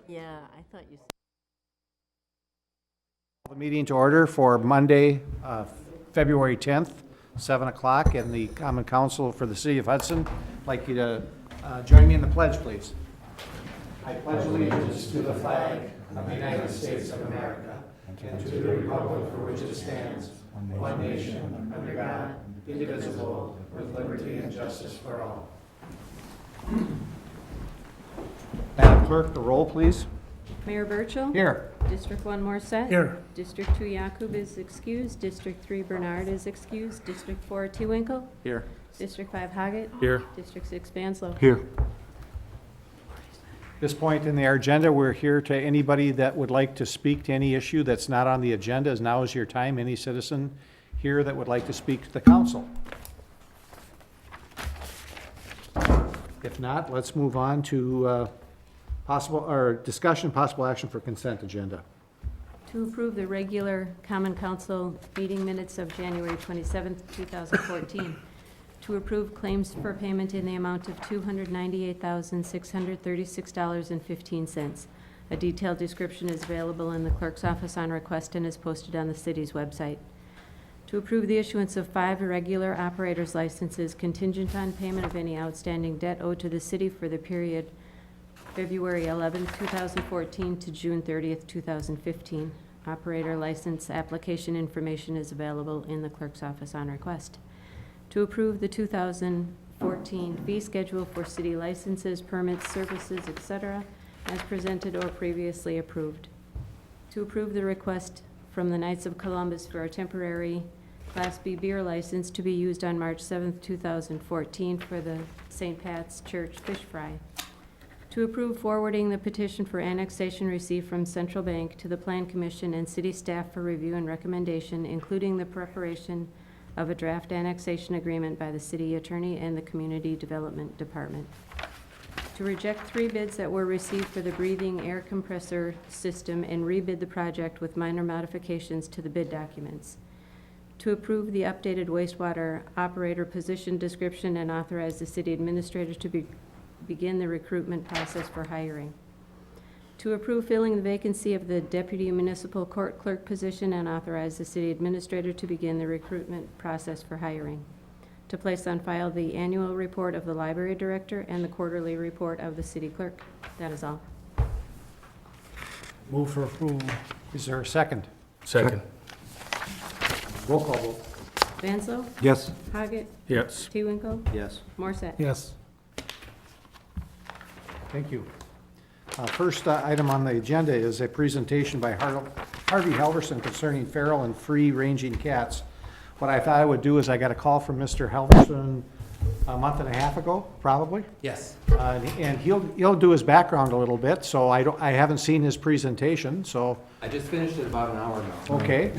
Yeah, I thought you said. The meeting to order for Monday, February 10th, 7 o'clock, in the Common Council for the City of Hudson. I'd like you to join me in the pledge, please. I pledge allegiance to the flag of the United States of America and to the republic for which it stands, one nation, under God, indivisible, with liberty and justice for all. Madam Clerk, the roll, please. Mayor Burchill? Here. District 1 Morset? Here. District 2 Yakub is excused. District 3 Bernard is excused. District 4 Tewinkle? Here. District 5 Hoggett? Here. District 6 Banslow? Here. At this point in the agenda, we're here to anybody that would like to speak to any issue that's not on the agenda. As now is your time. Any citizen here that would like to speak to the council? If not, let's move on to possible action for consent agenda. To approve the regular Common Council meeting minutes of January 27th, 2014. To approve claims for payment in the amount of $298,636.15. A detailed description is available in the clerk's office on request and is posted on the city's website. To approve the issuance of 5 irregular operators licenses contingent on payment of any outstanding debt owed to the city for the period February 11, 2014 to June 30th, 2015. Operator license application information is available in the clerk's office on request. To approve the 2014 fee schedule for city licenses, permits, services, etc., as presented or previously approved. To approve the request from the Knights of Columbus for a temporary Class B beer license to be used on March 7th, 2014 for the St. Pat's Church Fish Fry. To approve forwarding the petition for annexation received from Central Bank to the Plan Commission and city staff for review and recommendation, including the preparation of a draft annexation agreement by the city attorney and the Community Development Department. To reject 3 bids that were received for the breathing air compressor system and rebid the project with minor modifications to the bid documents. To approve the updated wastewater operator position description and authorize the city administrator to begin the recruitment process for hiring. To approve filling the vacancy of the deputy municipal court clerk position and authorize the city administrator to begin the recruitment process for hiring. To place on file the annual report of the library director and the quarterly report of the city clerk. That is all. Move for approval. Is there a second? Second. Roll call vote. Banslow? Yes. Hoggett? Yes. Tewinkle? Yes. Morset? Yes. Thank you. First item on the agenda is a presentation by Harvey Helverson concerning feral and free-ranging cats. What I thought I would do is I got a call from Mr. Helverson a month and a half ago, probably. Yes. And he'll do his background a little bit, so I haven't seen his presentation, so, I just finished it about an hour ago. okay.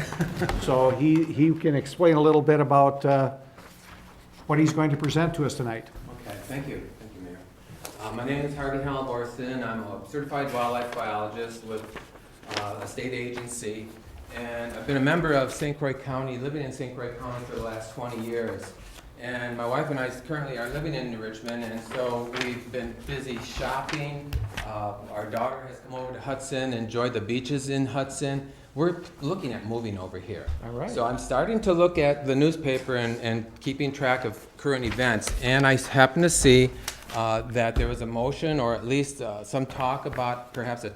So he can explain a little bit about what he's going to present to us tonight. Okay, thank you. Thank you, Mayor. My name is Harvey Halliburton. I'm a certified wildlife biologist with a state agency. And I've been a member of St. Croix County, living in St. Croix County for the last 20 years. And my wife and I currently are living in New Richmond, and so we've been busy shopping. Our daughter has come over to Hudson, enjoyed the beaches in Hudson. We're looking at moving over here. All right. So I'm starting to look at the newspaper and keeping track of current events. And I happen to see that there was a motion, or at least some talk about perhaps a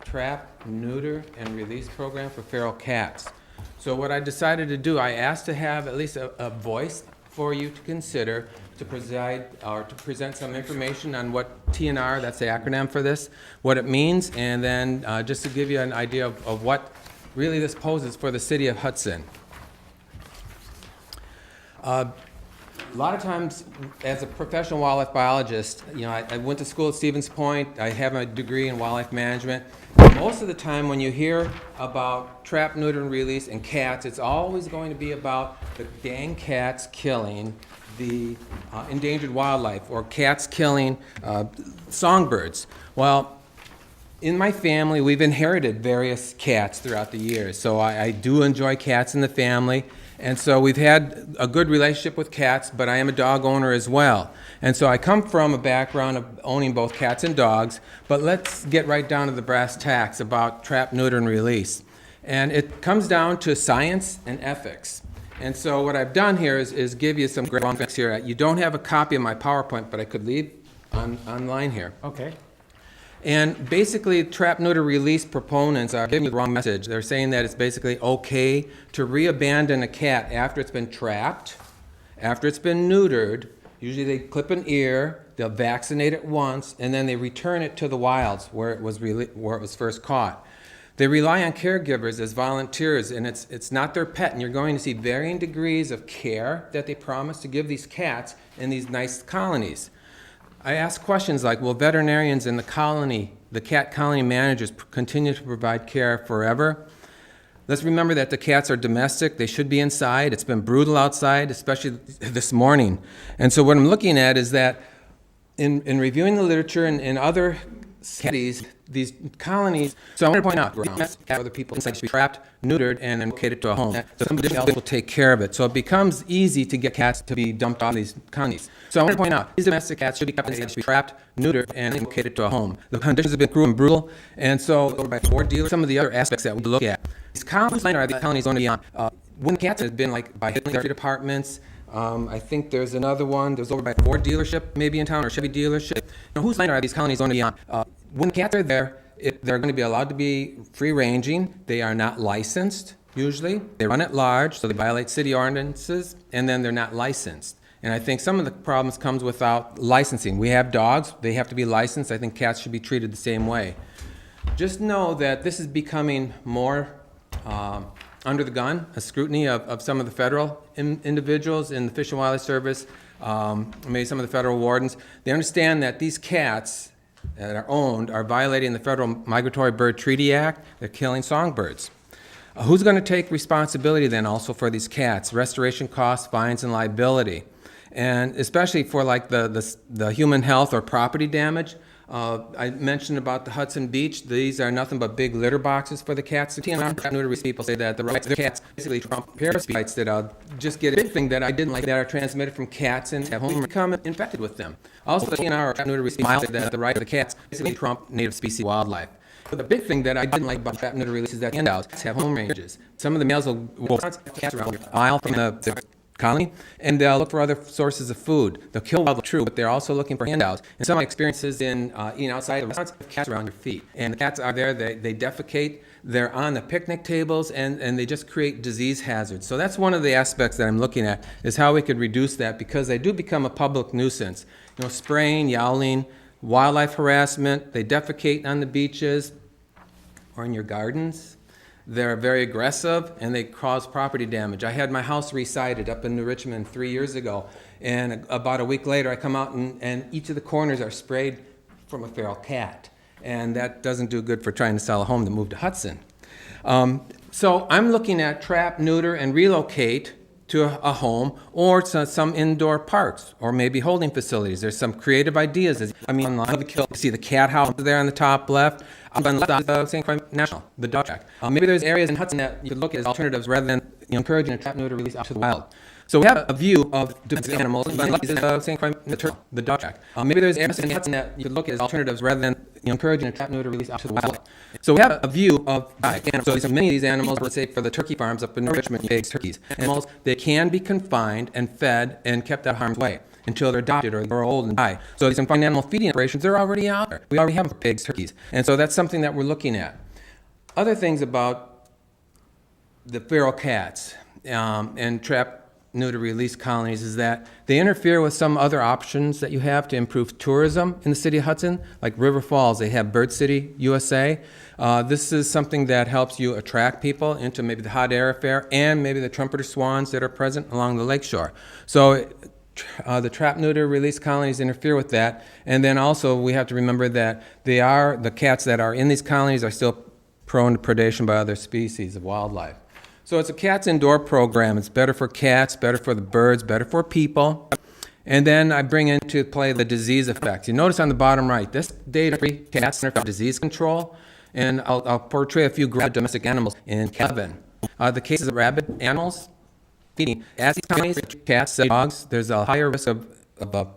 trap, neuter, and release program for feral cats. So what I decided to do, I asked to have at least a voice for you to consider to preside or to present some information on what TNR, that's the acronym for this, what it means, and then just to give you an idea of what really this poses for the city of Hudson. A lot of times, as a professional wildlife biologist, you know, I went to school at Stevens Point. I have a degree in wildlife management. Most of the time, when you hear about trap, neuter, and release and cats, it's always going to be about the dang cats killing the endangered wildlife, or cats killing songbirds. Well, in my family, we've inherited various cats throughout the years, so I do enjoy cats in the family. And so we've had a good relationship with cats, but I am a dog owner as well. And so I come from a background of owning both cats and dogs, but let's get right down to the brass tacks about trap, neuter, and release. And it comes down to science and ethics. And so what I've done here is give you some graphics here. You don't have a copy of my PowerPoint, but I could leave online here. Okay. And basically, trap, neuter, release proponents are giving you the wrong message. They're saying that it's basically okay to re-abandon a cat after it's been trapped, after it's been neutered. Usually they clip an ear, they'll vaccinate it once, and then they return it to the wilds where it was first caught. They rely on caregivers as volunteers, and it's not their pet, and you're going to see varying degrees of care that they promise to give these cats in these nice colonies. I ask questions like, will veterinarians in the cat colony managers continue to provide care forever? Let's remember that the cats are domestic. They should be inside. It's been brutal outside, especially this morning. And so what I'm looking at is that in reviewing the literature and other studies, these colonies, so I want to point out, other people inside should be trapped, neutered, and then located to a home. So somebody else will take care of it. So it becomes easy to get cats to be dumped off these colonies. So I want to point out, these domestic cats should be kept inside, should be trapped, neutered, and located to a home. The conditions have been cruel and brutal, and so by 4 dealers, some of the other aspects that we look at. These colonies are these colonies only beyond. When cats have been like by Hitler departments. I think there's another one. There's over by Ford dealership, maybe in town, or Chevy dealership. Now, whose land are these colonies only beyond? When cats are there, they're going to be allowed to be free-ranging. They are not licensed, usually. They run at large, so they violate city ordinances, and then they're not licensed. And I think some of the problems comes without licensing. We have dogs. They have to be licensed. I think cats should be treated the same way. Just know that this is becoming more under the gun, a scrutiny of some of the federal individuals in the Fish and Wildlife Service, maybe some of the federal wardens. They understand that these cats that are owned are violating the Federal Migratory Bird Treaty Act. They're killing songbirds. Who's going to take responsibility then also for these cats? Restoration costs, fines, and liability. And especially for like the human health or property damage. I mentioned about the Hudson Beach. These are nothing but big litter boxes for the cats. The TNR neuter people say that the rights of the cats basically trump parasites that just get a big thing that I didn't like that are transmitted from cats and have home become infected with them. Also, the TNR neuter people say that the rights of the cats basically trump native species wildlife. But the big thing that I didn't like about trap neuter release is that cats have home ranges. Some of the males will cats around the aisle from the colony, and they'll look for other sources of food. They'll kill wildlife, true, but they're also looking for handouts. And some of my experiences in eating outside of restaurants have cats around your feet. And the cats are there, they defecate, they're on the picnic tables, and they just create disease hazards. So that's one of the aspects that I'm looking at, is how we could reduce that, because they do become a public nuisance. You know, spraying, yowling, wildlife harassment, they defecate on the beaches or in your gardens. They're very aggressive, and they cause property damage. I had my house re-sided up in New Richmond 3 years ago, and about a week later I come out and each of the corners are sprayed from a feral cat. And that doesn't do good for trying to sell a home to move to Hudson. So I'm looking at trap, neuter, and relocate to a home or to some indoor parks or maybe holding facilities. There's some creative ideas. I mean, online, you see the cat house there on the top left. On the left of St. Croix National, the dog track. Maybe there's areas in Hudson that you could look at as alternatives rather than encouraging a trap, neuter release out to the wild. So we have a view of domestic animals. St. Croix, the dog track. Maybe there's areas in Hudson that you could look at as alternatives rather than encouraging a trap, neuter release out to the wild. So we have a view of animals. So many of these animals, let's say for the turkey farms up in Richmond, pigs, turkeys, animals, they can be confined and fed and kept out of harm's way until they're adopted or they're old and die. So these confined animal feeding operations, they're already out there. We already have them for pigs, turkeys. And so that's something that we're looking at. Other things about the feral cats and trap, neuter release colonies is that they interfere with some other options that you have to improve tourism in the city of Hudson, like River Falls. They have Bird City, USA. This is something that helps you attract people into maybe the hot air affair and maybe the trumpeter swans that are present along the lakeshore. So the trap, neuter, release colonies interfere with that. And then also we have to remember that the cats that are in these colonies are still prone to predation by other species of wildlife. So it's a cats indoor program. It's better for cats, better for the birds, better for people. And then I bring into play the disease effects. You notice on the bottom right, this data-free cats Center for Disease Control. And I'll portray a few domestic animals in Kevin. The cases of rabid animals, feeding. As these colonies, cats and dogs, there's a higher risk of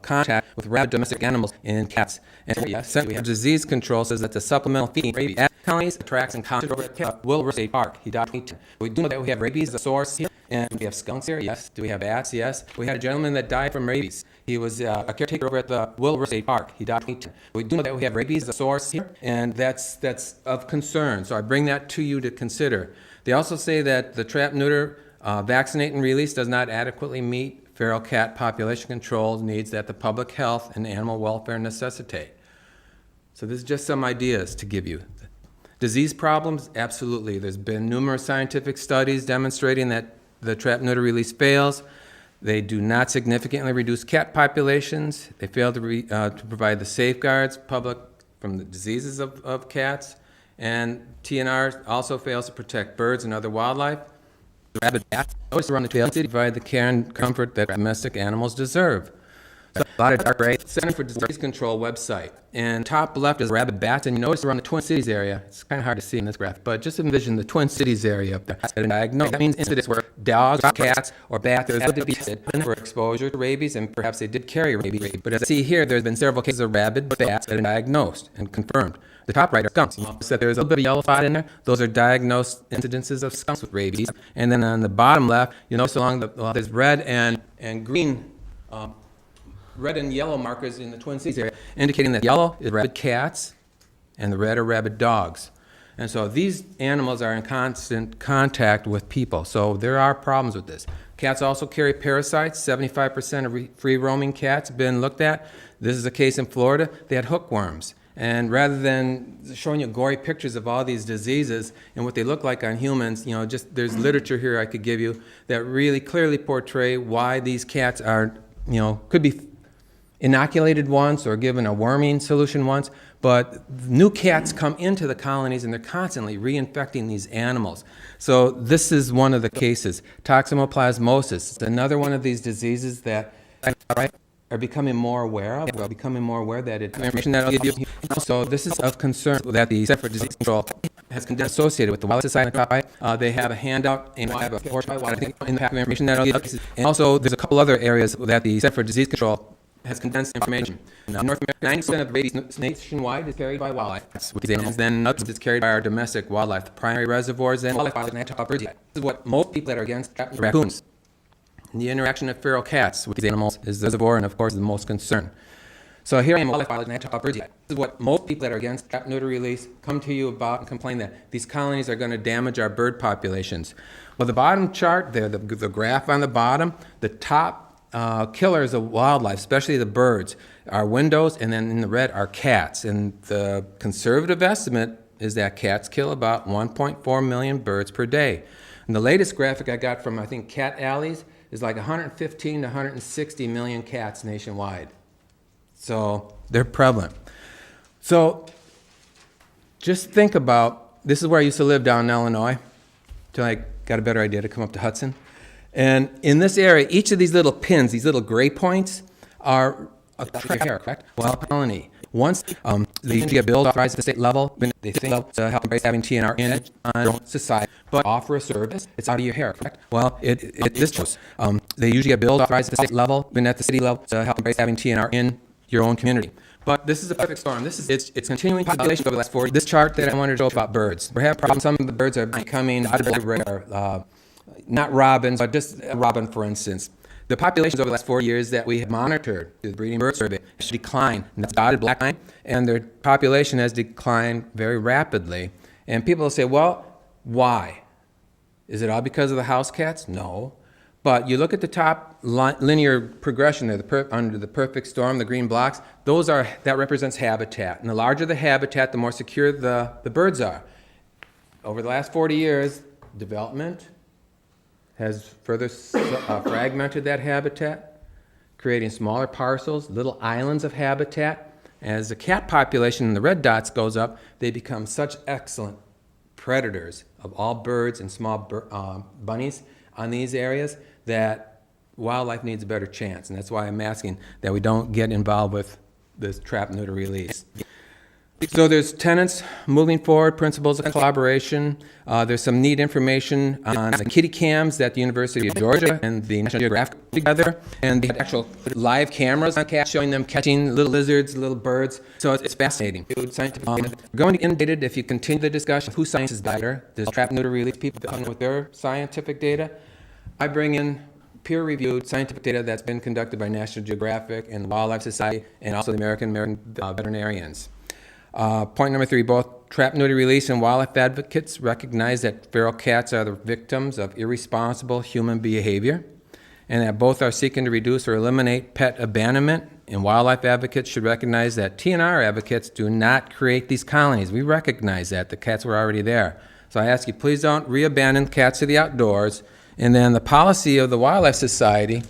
contact with rabid domestic animals in cats. And we have disease control says that the supplemental feeding rabies at colonies attracts and concentrates over at Will State Park. He died in 2010. We do know that we have rabies, the source here, and we have skunks here. Yes. Do we have bats? Yes. We had a gentleman that died from rabies. He was a caretaker over at the Will State Park. He died in 2010. We do know that we have rabies, the source here, and that's of concern. So I bring that to you to consider. They also say that the trap, neuter, vaccinate, and release does not adequately meet feral cat population control needs that the public health and animal welfare necessitate. So this is just some ideas to give you. Disease problems, absolutely. There's been numerous scientific studies demonstrating that the trap, neuter, release fails. They do not significantly reduce cat populations. They fail to provide the safeguards public from the diseases of cats. And TNR also fails to protect birds and other wildlife. Rabid bats always around the trail to provide the care and comfort that domestic animals deserve. So, a lot of dark gray. Center for Disease Control website. And top left is rabid bats, and you notice around the Twin Cities area. It's kind of hard to see in this graph, but just envision the Twin Cities area up there. That means incidents where dogs, cats, or bats are to be tested for exposure to rabies, and perhaps they did carry rabies. But as I see here, there's been several cases of rabid bats that are diagnosed and confirmed. The top right are skunks. You notice that there's a little bit of yellow spot in there. Those are diagnosed incidences of skunks with rabies. And then on the bottom left, you notice along there's red and green, red and yellow markers in the Twin Cities area, indicating that yellow is rabid cats and the red are rabid dogs. And so these animals are in constant contact with people. So there are problems with this. Cats also carry parasites. 75% of free-roaming cats have been looked at. This is a case in Florida. They had hookworms. And rather than showing you gory pictures of all these diseases and what they look like on humans, just there's literature here I could give you that really clearly portray why these cats are, could be inoculated once or given a worming solution once, but new cats come into the colonies and they're constantly reinfecting these animals. So this is one of the cases. Toxoplasmosis, it's another one of these diseases that are becoming more aware of. We're becoming more aware that information that I'll give you. So this is of concern that the Center for Disease Control has associated with the Wildlife Society. They have a handout and I have a portion I think in the pack of information that I'll give you. And also there's a couple other areas that the Center for Disease Control has condensed information. In North America, 90% of rabies nationwide is carried by wildlife. With these animals, then others is carried by our domestic wildlife, the primary reservoirs and wildlife and natural birds. This is what most people that are against raccoons. And the interaction of feral cats with these animals is the reservoir and, of course, the most concern. So here I am, wildlife and natural birds. This is what most people that are against trap, neuter, release come to you about and complain that these colonies are going to damage our bird populations. Well, the bottom chart there, the graph on the bottom, the top killers of wildlife, especially the birds, are windows, and then in the red are cats. And the conservative estimate is that cats kill about 1.4 million birds per day. And the latest graphic I got from, I think, Cat Alleys is like 115 to 160 million cats nationwide. So they're prevalent. So just think about, this is where I used to live down in Illinois, until I got a better idea to come up to Hudson. And in this area, each of these little pins, these little gray points, are a hair, correct? Well, colony. Once they usually get billed authorized at the state level, they think to help embrace having TNR in it on society, but offer a service, it's out of your hair, correct? Well, this shows. They usually get billed authorized at the state level, but at the city level to help embrace having TNR in your own community. But this is a perfect storm. It's continuing population over the last 40. This chart that I wanted to show about birds. We have problems. Some of the birds are becoming rare. Not robins, but just a robin, for instance. The populations over the last 4 years that we have monitored, the breeding bird survey, has declined. And that's dotted black line, and their population has declined very rapidly. And people will say, well, why? Is it all because of the house cats? No. But you look at the top linear progression there, under the perfect storm, the green blocks, that represents habitat. And the larger the habitat, the more secure the birds are. Over the last 40 years, development has further fragmented that habitat, creating smaller parcels, little islands of habitat. As the cat population in the red dots goes up, they become such excellent predators of all birds and small bunnies on these areas that wildlife needs a better chance. And that's why I'm asking that we don't get involved with this trap, neuter, release. So there's tenants moving forward, principles of collaboration. There's some neat information on the kitty cams that the University of Georgia and the National Geographic put together, and they had actual live cameras on cats showing them catching little lizards, little birds. So it's fascinating. Going to be inundated if you continue the discussion. Whose science is better? There's trap, neuter, release people that come with their scientific data. I bring in peer-reviewed scientific data that's been conducted by National Geographic and the Wildlife Society and also the American veterinarians. Point number 3, both trap, neuter, release and wildlife advocates recognize that feral cats are the victims of irresponsible human behavior, and that both are seeking to reduce or eliminate pet abandonment, and wildlife advocates should recognize that TNR advocates do not create these colonies. We recognize that. The cats were already there. So I ask you, please don't re-abandon cats to the outdoors. And then the policy of the Wildlife Society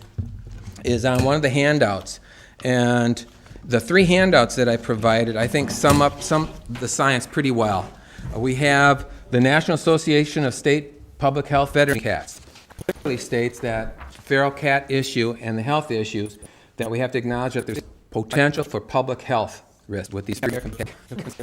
is on one of the handouts. And the 3 handouts that I provided, I think, sum up the science pretty well. We have the National Association of State Public Health Veterinary Cats. It clearly states that feral cat issue and the health issues, that we have to acknowledge that there's potential for public health risk with these American cats.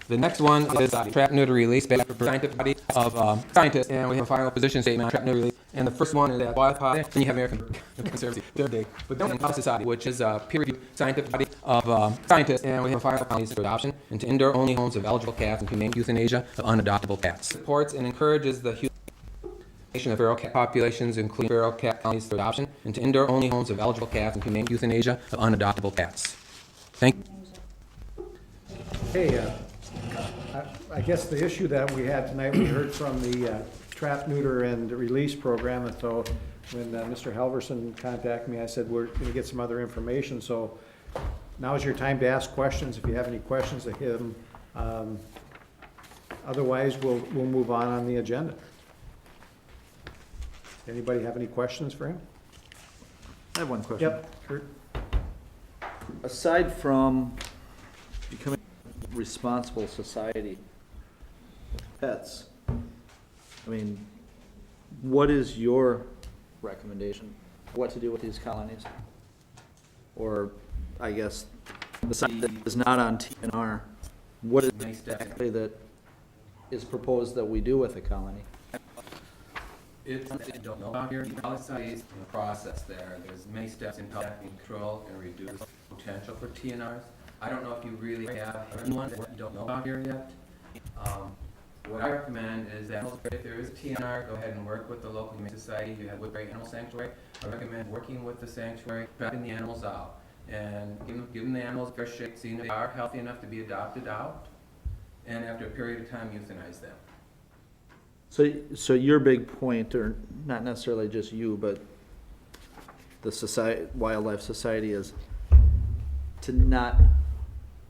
The next one is trap, neuter, release, based on the scientific body of scientists, and we have a final position statement on trap, neuter, release. And the first one is that wildlife policy, then you have American Conservancy, third day. But then Wildlife Society, which is a peer-reviewed scientific body of scientists, and we have a final policy for adoption into indoor-only homes of eligible cats and humane euthanasia of unadoptable cats. Supports and encourages the euthanasia of feral cat populations, including feral cat colonies for adoption, into indoor-only homes of eligible cats and humane euthanasia of unadoptable cats. Thank you. Hey, I guess the issue that we had tonight, we heard from the trap, neuter, and release program, and so when Mr. Halverson contacted me, I said, we're going to get some other information, so now is your time to ask questions, if you have any questions of him. Otherwise, we'll move on the agenda. Anybody have any questions for him? I have one question. Yep, Kurt. Aside from becoming a responsible society, pets, I mean, what is your recommendation? What to do with these colonies? Or, I guess, the side that is not on TNR, what is exactly that is proposed that we do with the colony? It's something you don't know about here. Policies in the process there. There's many steps in helping control and reduce potential for TNRs. I don't know if you really have anyone that you don't know about here yet. What I recommend is that if there is a TNR, go ahead and work with the local humane society. You have Woodbury Animal Sanctuary. I recommend working with the sanctuary, tracking the animals out, and give them the animals fair shake, seeing if they are healthy enough to be adopted out, and after a period of time, euthanize them. So your big point, or not necessarily just you, but the society, Wildlife Society, is to not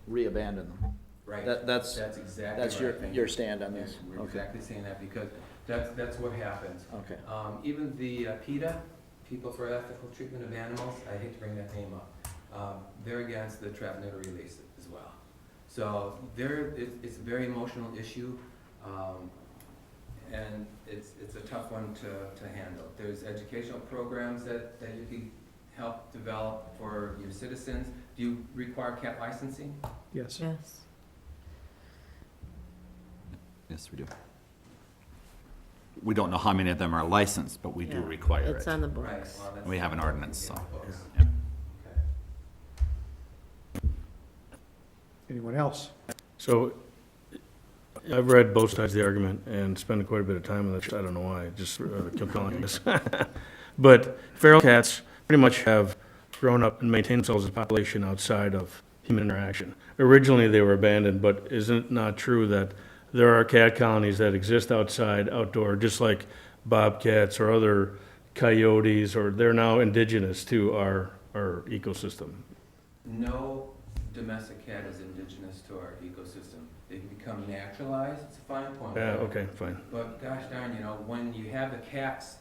re-abandon them. Right. That's exactly that's what I think. your stand on this. We're Okay. exactly saying that because that's what happens. Okay. Even the PETA, People for Ethical Treatment of Animals, I hate to bring that name up, they're against the trap, neuter, release as well. So it's a very emotional issue, and it's a tough one to handle. There's educational programs that you can help develop for your citizens. Do you require cat licensing? Yes. Yes. Yes, we do. We don't know how many of them are licensed, but we do require It's it. on the Right. books. Well, that's We have an ordinance, so. books. Yeah. Okay. Anyone else? So, I've read both sides of the argument and spent quite a bit of time on this. I don't know why, just compelling this. But feral cats pretty much have grown up and maintained themselves as a population outside of human interaction. Originally, they were abandoned, but isn't it not true that there are cat colonies that exist outside, outdoor, just like bobcats or other coyotes, or they're now indigenous to our ecosystem? No domestic cat is indigenous to our ecosystem. They can become naturalized, it's a fine point. Yeah, okay, fine. But gosh darn, when you have the cats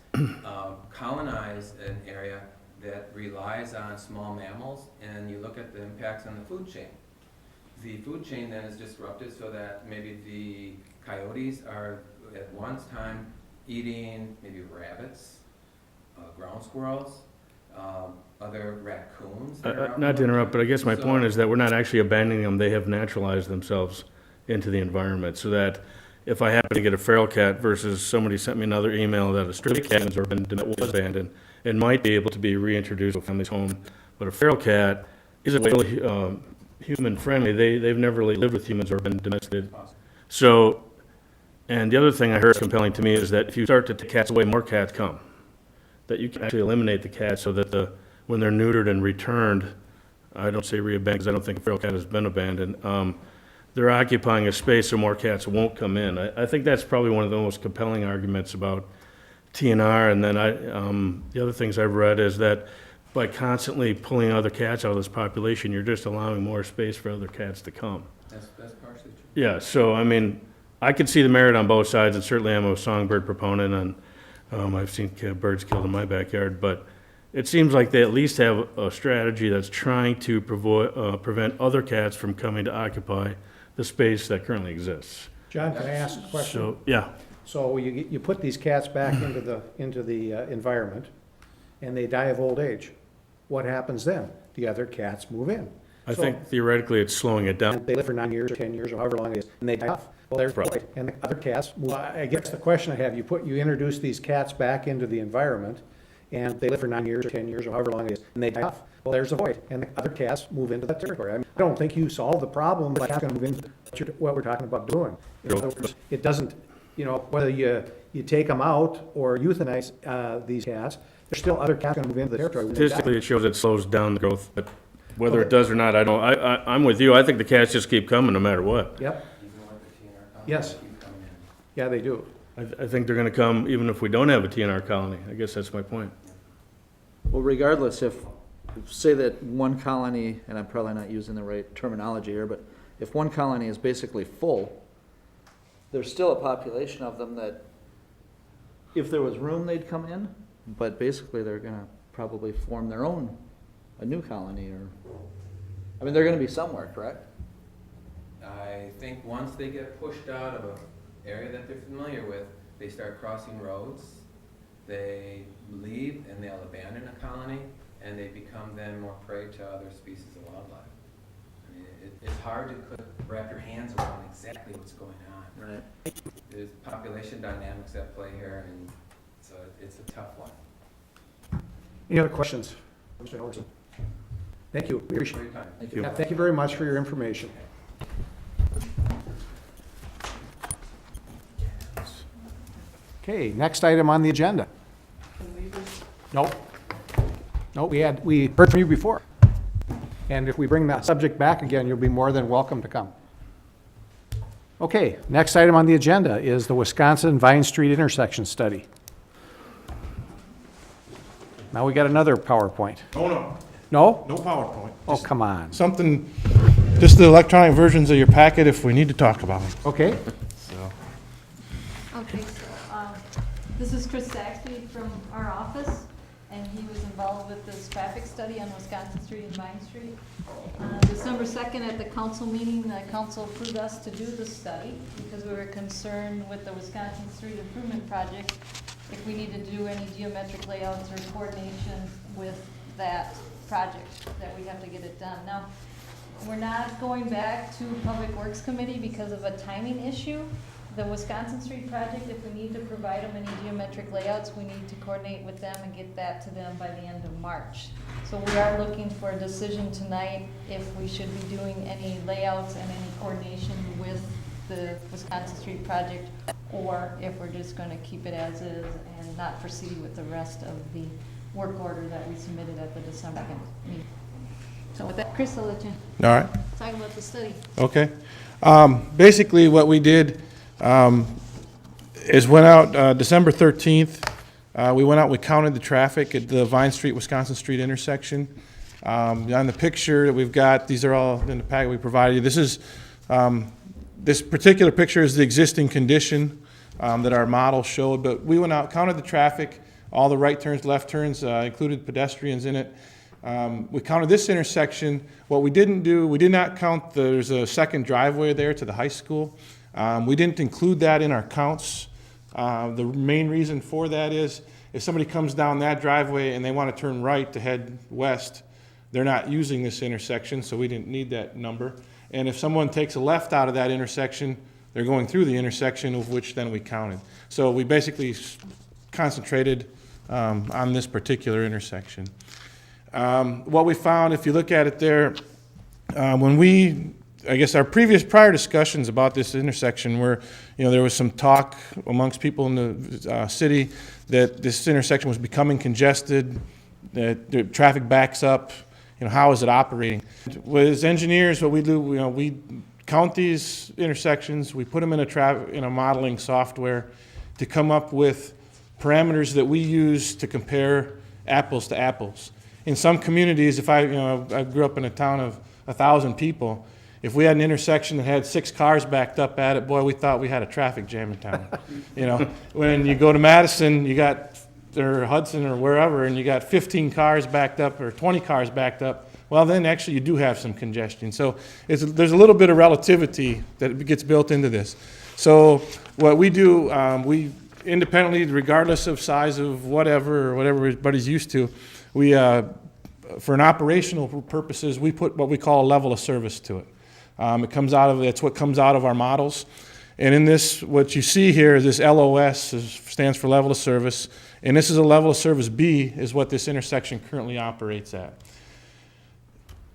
colonize an area that relies on small mammals, and you look at the impacts on the food chain then is disrupted so that maybe the coyotes are at one time eating maybe rabbits, ground squirrels, other raccoons that are out Not to in the interrupt, but I guess my So- point is that we're not actually abandoning them, they have naturalized themselves into the environment, so that if I happen to get a feral cat versus somebody sent me another email that a stray cat was abandoned, it might be able to be reintroduced to a family's home, but a feral cat isn't really human-friendly, they've never really lived with humans or been domesticated. So, and the other thing I heard compelling to me is that if you start to take cats away, more cats come. That you can actually eliminate the cats so that when they're neutered and returned, I don't say reabandoned because I don't think a feral cat has been abandoned, they're occupying a space so more cats won't come in. I think that's probably one of the most compelling arguments about TNR. And then the other things I've read is that by constantly pulling other cats out of this population, you're just allowing more space for other cats to come. That's partially true. Yeah, so I mean, I could see the merit on both sides, and certainly I'm a songbird proponent, and I've seen birds killed in my backyard, but it seems like they at least have a strategy that's trying to prevent other cats from coming to occupy the space that currently exists. John, can I ask a question? So, yeah, So you put these cats back into the environment, and they die of old age. What happens then? The other cats move in. I So- think theoretically it's slowing it down. And they live for 9 years or 10 years or however long it is, and they die off. Well, there's the point. And the other cats, well, I guess the question I have, you introduce these cats back into the environment, and they live for 9 years or 10 years or however long it is, and they die off. Well, there's a void, and the other cats move into that territory. I mean, I don't think you solve the problem by having to move into what we're talking about doing. In other words, it doesn't, whether you take them out or euthanize these cats, there's still other cats gonna move into the territory when they die. Statistically, it shows it slows down the growth, but whether it does or not, I'm with you. I think the cats just keep coming no matter what. Yep, Even with the TNR company, Yes. they keep coming in. yeah, they do. I think they're gonna come even if we don't have a TNR colony. I guess that's my point. Well, regardless, say that one colony, and I'm probably not using the right terminology here, but if one colony is basically full, there's still a population of them that, if there was room, they'd come in, but basically they're gonna probably form a new colony, or, I mean, they're gonna be somewhere, correct? I think once they get pushed out of an area that they're familiar with, they start crossing roads, they leave and they'll abandon a colony, and they become then more prey to other species of wildlife. I mean, it's hard to wrap your hands around exactly what's going on. Right. There's population dynamics at play here, and so it's a tough one. Any other questions? Mr. Hudson? Thank you. We appreciate Great time. Thank you. Yeah, thank you very much for your information. Okay, next item on the agenda. Nope. Nope, we heard from you before. And if we bring that subject back again, you'll be more than welcome to come. Okay, next item on the agenda is the Wisconsin Vine Street intersection study. Now we got another PowerPoint. Oh, no, No? no PowerPoint. Oh, come on. Something, just the electronic versions of your packet if we need to talk about them, Okay, so. Okay, so, this is Chris Saxby from our office, and he was involved with this traffic study on Wisconsin Street and Vine Street. December 2nd, at the council meeting, the council approved us to do the study because we were concerned with the Wisconsin Street Improvement Project, if we need to do any geometric layouts or coordination with that project, that we have to get it done. Now, we're not going back to Public Works Committee because of a timing issue. The Wisconsin Street project, if we need to provide them any geometric layouts, we need to coordinate with them and get that to them by the end of March. So we are looking for a decision tonight if we should be doing any layouts and any coordination with the Wisconsin Street project, or if we're just gonna keep it as is and not proceed with the rest of the work order that we submitted at the December 2nd meeting. So with that, Chris, I'll let you All right, talk about the study. okay. Basically, what we did is went out December 13th. We went out, we counted the traffic at the Vine Street, Wisconsin Street intersection. On the picture that we've got, these are all in the packet we provided you. This is, this particular picture is the existing condition that our model showed, but we went out, counted the traffic, all the right turns, left turns, included pedestrians in it. We counted this intersection. What we didn't do, we did not count, there's a second driveway there to the high school. We didn't include that in our counts. The main reason for that is If somebody comes down that driveway and they want to turn right to head west, they're not using this intersection, so we didn't need that number. And if someone takes a left out of that intersection, they're going through the intersection, of which then we counted. So we basically concentrated on this particular intersection. What we found, if you look at it there, I guess our prior discussions about this intersection were, there was some talk amongst people in the city that this intersection was becoming congested, that the traffic backs up, how is it operating? As engineers, what we do, we count these intersections, we put them in a modeling software to come up with parameters that we use to compare apples to apples. In some communities, if I grew up in a town of 1,000 people, if we had an intersection that had 6 cars backed up at it, boy, we thought we had a traffic jam in town. When you go to Madison, or Hudson or wherever, and you got 15 cars backed up or 20 cars backed up, well, then actually you do have some congestion. So there's a little bit of relativity that gets built into this. So what we do, we independently, regardless of size of whatever everybody's used to, we, for an operational purposes, we put what we call a level of service to it. It's what comes out of our models. And in this, what you see here is this LOS stands for level of service, and this is a level of service B is what this intersection currently operates at.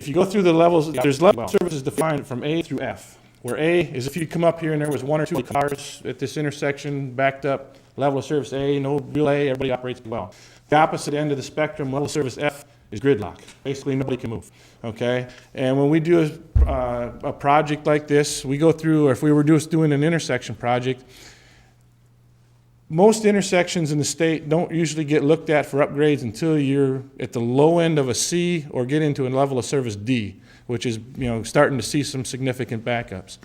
If you go through the levels, there's level of services defined from A through F, where A is if you come up here and there was 1 or 2 cars at this intersection backed up, level of service A, no real A, everybody operates well. The opposite end of the spectrum, level of service F, is gridlock. Basically, nobody can move, okay? And when we do a project like this, we go through, or if we were just doing an intersection project, most intersections in the state don't usually get looked at for upgrades until you're at the low end of a C or get into a level of service D, which is, starting to see some significant backups.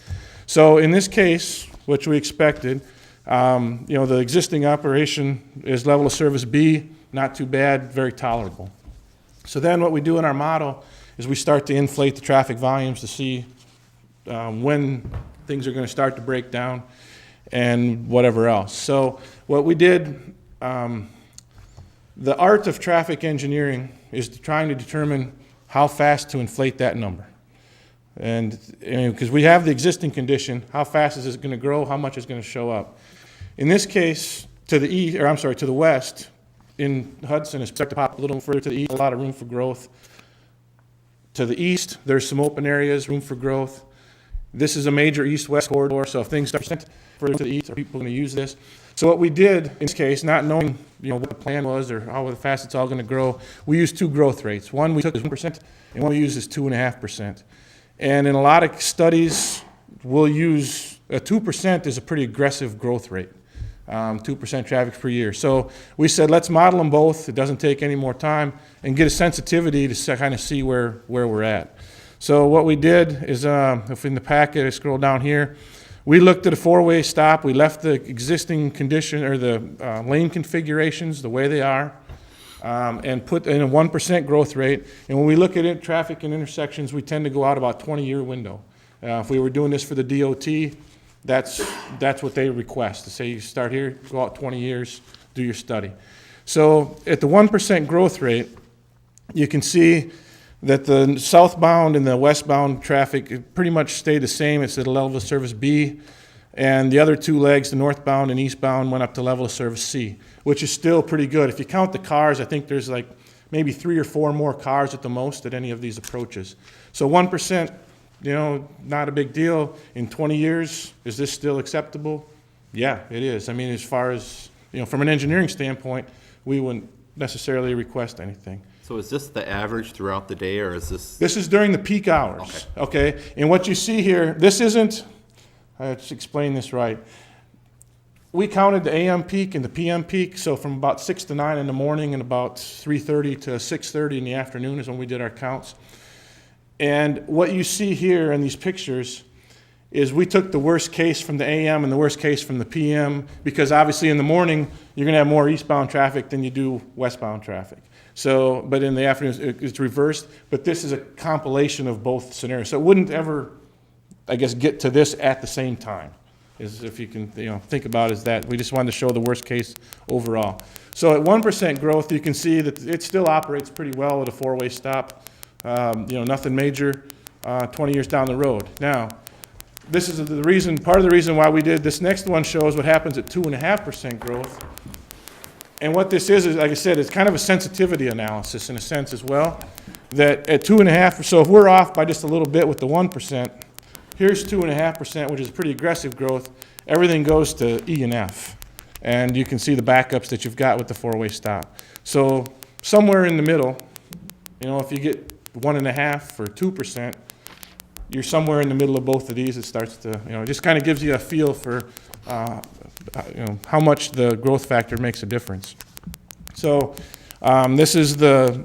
So in this case, which we expected, the existing operation is level of service B, not too bad, very tolerable. So then what we do in our model is we start to inflate the traffic volumes to see when things are going to start to break down and whatever else. So what we did, the art of traffic engineering is trying to determine how fast to inflate that number. And because we have the existing condition, how fast is it going to grow, how much is going to show up. In this case, to the west, in Hudson, it's expected to pop a little further to the east, a lot of room for growth. To the east, there's some open areas, room for growth. This is a major east-west corridor, so if things start further to the east, are people going to use this? So what we did in this case, not knowing what the plan was or how fast it's all going to grow, we used 2 growth rates. One we took as 1%, and one we used as 2.5%. And in a lot of studies, we'll use 2% is a pretty aggressive growth rate. 2% traffic per year. So we said, let's model them both. It doesn't take any more time, and get a sensitivity to kind of see where we're at. So what we did is, if in the packet, I scroll down here, we looked at a 4-way stop. We left the existing condition or the lane configurations the way they are, and put in a 1% growth rate. And when we look at traffic and intersections, we tend to go out about 20-year window. If we were doing this for the DOT, that's what they request, to say you start here, go out 20 years, do your study. So at the 1% growth rate, you can see that the southbound and the westbound traffic pretty much stayed the same. It's at a level of service B, and the other 2 legs, the northbound and eastbound, went up to level of service C, which is still pretty good. If you count the cars, I think there's like maybe 3 or 4 more cars at the most at any of these approaches. So 1%, not a big deal. In 20 years, is this still acceptable? Yeah, it is. I mean, as far as, from an engineering standpoint, we wouldn't necessarily request anything. So is this the average throughout the day, or is this? This is during the peak hours, okay? And what you see here, this isn't, let's explain this right. We counted the AM peak and the PM peak, so from about 6 to 9 in the morning and about 3:30 to 6:30 in the afternoon is when we did our counts. And what you see here in these pictures is we took the worst case from the AM and the worst case from the PM, because obviously in the morning, you're going to have more eastbound traffic than you do westbound traffic. So, but in the afternoon, it's reversed. But this is a compilation of both scenarios. So it wouldn't ever, I guess, get to this at the same time. is if you can, think about is that. We just wanted to show the worst case overall. So at 1% growth, you can see that it still operates pretty well with a four-way stop. Nothing major 20 years down the road. Now, this is the reason, part of the reason why we did this next one shows what happens at 2.5% growth. And what this is, like I said, it's kind of a sensitivity analysis in a sense as well. That at 2.5, so if we're off by just a little bit with the 1%, here's 2.5%, which is pretty aggressive growth. Everything goes to E and F. And you can see the backups that you've got with the four-way stop. So somewhere in the middle, if you get 1.5 or 2%, you're somewhere in the middle of both of these. It starts to, it just kind of gives you a feel for, how much the growth factor makes a difference. So this is the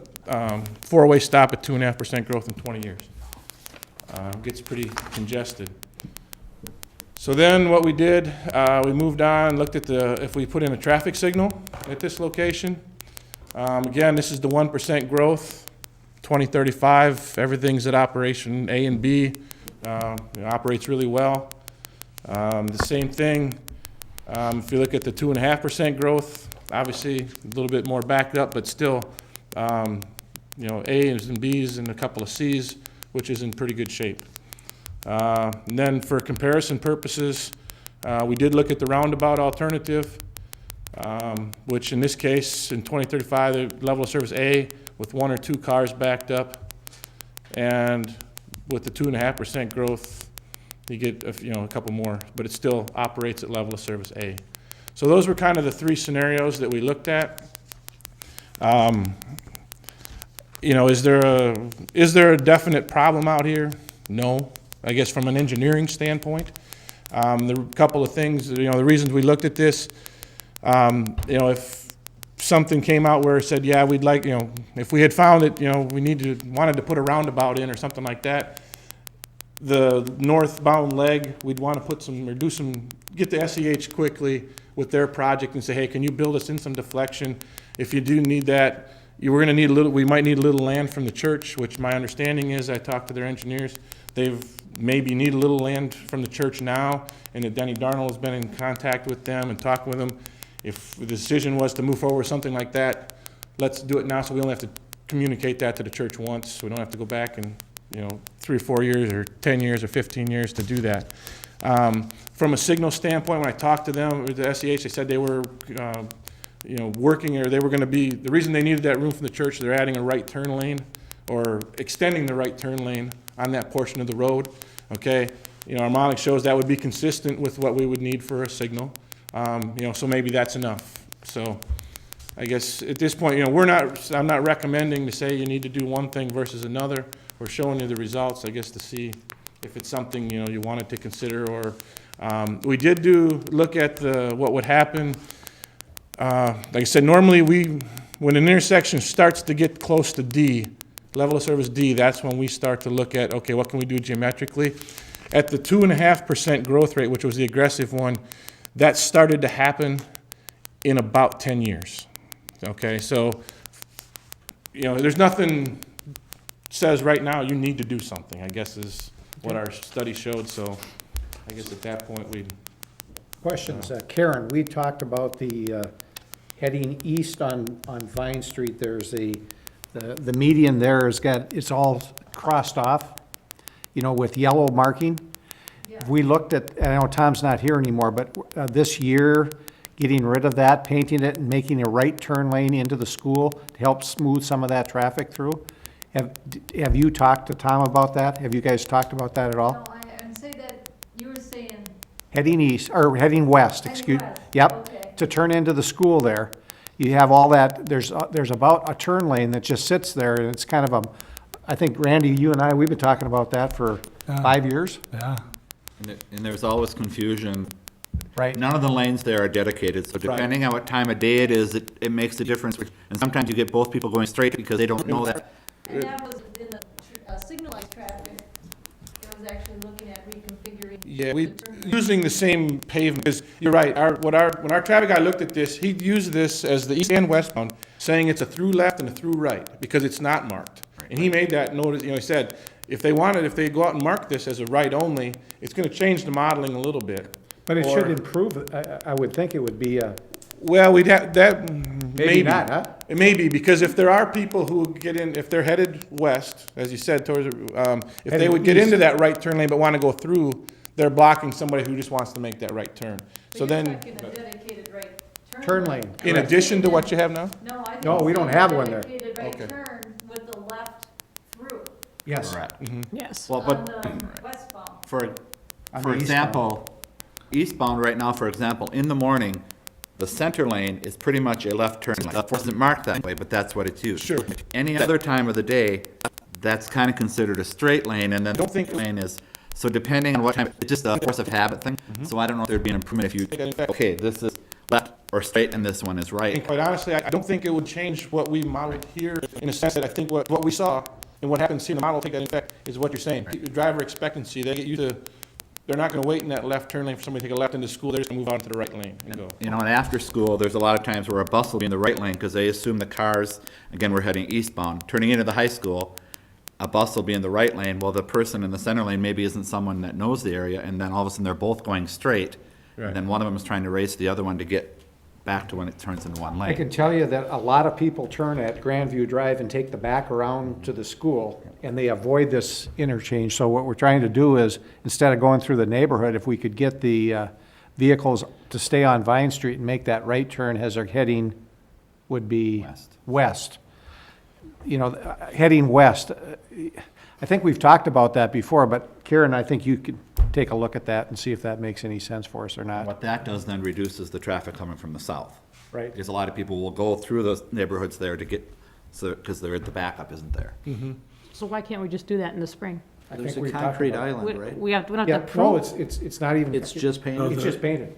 four-way stop at 2.5% growth in 20 years. Gets pretty congested. So then what we did, we moved on, looked at if we put in a traffic signal at this location. Again, this is the 1% growth. 2035, everything's at operation A and B. Operates really well. The same thing, if you look at the 2.5% growth, obviously a little bit more backed up, but still, A's and B's and a couple of C's, which is in pretty good shape. And then for comparison purposes, we did look at the roundabout alternative, which in this case, in 2035, the level of service A with 1 or 2 cars backed up, and with the 2.5% growth, you get a couple more, but it still operates at level of service A. So those were kind of the 3 scenarios that we looked at. Is there a definite problem out here? No. I guess from an engineering standpoint, the couple of things, the reasons we looked at this, if something came out where it said, yeah, we'd like, if we had found that, wanted to put a roundabout in or something like that, the northbound leg, we'd want to put some, or do some, get the SEH quickly with their project and say, hey, can you build us in some deflection? If you do need that, we're going to need we might need a little land from the church, which my understanding is, I talked to their engineers, they've maybe need a little land from the church now, and that Denny Darnell has been in contact with them and talked with them. If the decision was to move forward with something like that, let's do it now so we only have to communicate that to the church once. We don't have to go back and, 3 or 4 years or 10 years or 15 years to do that. From a signal standpoint, when I talked to them, with the SEH, they said they were, working, or they were going to be, the reason they needed that room from the church, they're adding a right turn lane or extending the right turn lane on that portion of the road. Okay, our modeling shows that would be consistent with what we would need for a signal. So maybe that's enough. So I guess at this point, I'm not recommending to say you need to do one thing versus another. We're showing you the results, I guess, to see if it's something, you wanted to consider. Or we did look at what would happen. Like I said, normally when an intersection starts to get close to D, level of service D, that's when we start to look at, okay, what can we do geometrically? At the 2.5% growth rate, which was the aggressive one, that started to happen in about 10 years. Okay, so, there's nothing says right now you need to do something, I guess is what our study showed. So I guess at that point we'd. Questions. Karen, we talked about the heading east on Vine Street. There's the median there it's all crossed off, with yellow marking. Yeah. We looked at, I know Tom's not here anymore, but this year, getting rid of that, painting it and making a right turn lane into the school to help smooth some of that traffic through. Have you talked to Tom about that? Have you guys talked about that at all? No, I would say that you were saying. Heading east, or heading west, excuse. West, Yep, okay. to turn into the school there. You have all that, there's about a turn lane that just sits there, and it's kind of I think, Randy, you and I, we've been talking about that for 5 years. Yeah. And there's always confusion. Right. None of the lanes there are dedicated, so depending on what time of day it is, it makes a difference. And sometimes you get both people going straight because they don't know that. And that was in the signalized traffic, it was actually looking at reconfiguring. Yeah, the turn lane. using the same pavement, because you're right, when our traffic guy looked at this, he used this as the east and westbound, saying it's a through left and a through right, because it's not marked. And he made that notice, he said, if they go out and mark this as a right only, it's gonna change the modeling a little bit. But it Or- should improve, I would think it would be, Well, we'd have, that, maybe not, huh? It may be, because if there are people who get in, if they're headed west, as you said, towards, if they would get Headed into east. that right turn lane but want to go through, they're blocking somebody who just wants to make that right turn. So But you're then, talking a dedicated right Turn lane. in addition to what you have now? No, I think. No, we don't it's a have one there. Dedicated Okay. right turn with the left through Yes. Correct. Yes. Well, on but the westbound. for On the For eastbound. example, eastbound right now, for example, in the morning, the center lane is pretty much a left turn lane. Of course, it's marked that way, but that's what it's used. Sure. Any other time of the day, that's kind of considered a straight lane, and then the Don't think- lane is, so depending on what time, it's just a force of habit thing. So I don't know if there'd be an improvement if you, okay, this is left or straight and this one is And right. quite honestly, I don't think it would change what we modeled here, in a sense that I think what we saw and what happens here in the model, I think that in fact is what you're saying. Driver expectancy, they get used to, they're not gonna wait in that left turn lane for somebody to take a left into school, they're just gonna move on to the right lane and go. You know, and after school, there's a lot of times where a bus will be in the right lane because they assume the cars, again, we're heading eastbound, turning into the high school, a bus will be in the right lane, well, the person in the center lane maybe isn't someone that knows the area, and then all of a sudden they're both going straight. Right. And then one of them is trying to race the other one to get back to when it turns into one I lane. can tell you that a lot of people turn at Grandview Drive and take the back around to the school, and they avoid this interchange. So what we're trying to do is, instead of going through the neighborhood, if we could get the vehicles to stay on Vine Street and make that right turn as they're heading, would be west. You know, heading west. I think we've talked about that before, but Karen, I think you could take a look at that and see if that makes any sense for us or not. What that does then reduces the traffic coming from the south. Right. Because a lot of people will go through those neighborhoods there to get, so, because the backup isn't there. So why can't we just do that in the spring? I There's think a we talked concrete about it. island, right? We don't have Yeah, to no, approve. it's not even. It's just painted? It's just painted.